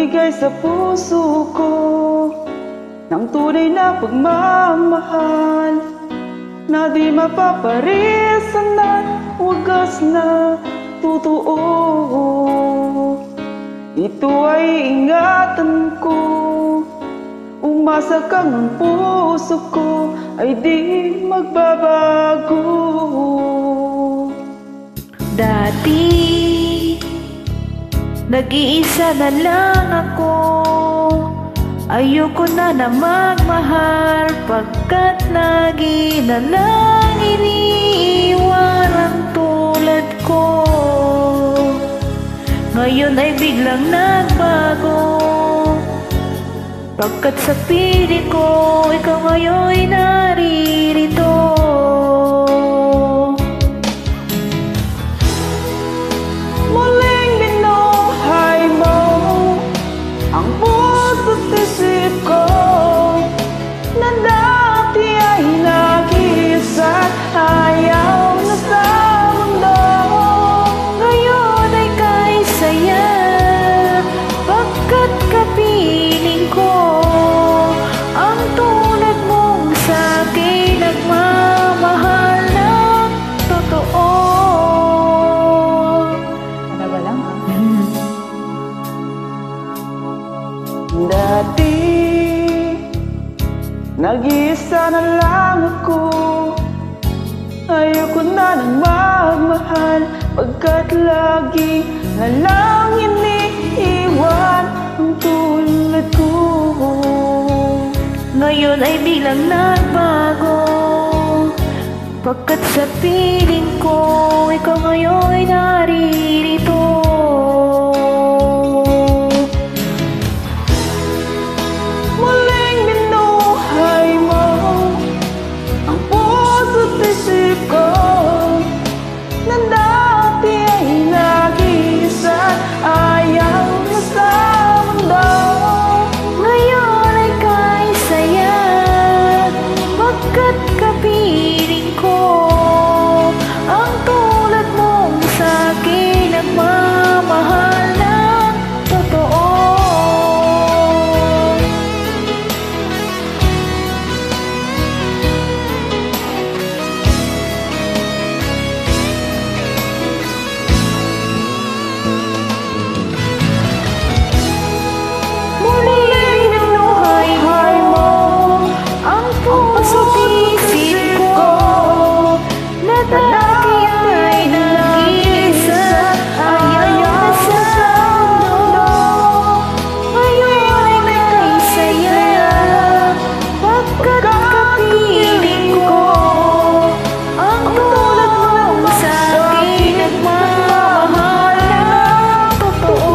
nagbigay sa puso ko ng tunay na pagmamahal na di mapaparisan at wagas na totoo. Ito ay ingatan ko, umasa kang ang puso ko ay di magbabago. Dati nag-iisa na lang ako, ayoko na na magmahal, pagkat lagi na lang iniiwan ang tulad ko. Ngayon ay biglang nagbago, pagkat sa piling ko ikaw ngayon'y naririto. Muling binuhay mo ang puso't isip ko na dati ay nag-iisa, ayaw na sa mundo. Ngayon ay kahit saya, pagkat kapiling ko ang tulad mong sa'kin nagmamahal ng totoo. Ano ba lang Dati nag-iisa na lang ako, ayoko na nang magmahal, pagkat lagi na lang iniiwan ang tulad ko. Ngayon ay biglang nagbago, pagkat sa piling ko ikaw ngayon'y naririto. Muling binuhay mo ang puso't isip ko na dati ay nag-iisa, ayaw na sa mundo. Ngayon ay kahit saya, pagkat kapiling ko ang tulad mong sa'kin nagmamahal ng totoo. Muling binuhay mo ang puso't isip ko na dati ay nag-iisa, ayaw na sa mundo. Ngayon ay kahit saya, pagkat kapiling ko ang tulad mong sa'kin nagmamahal ng totoo.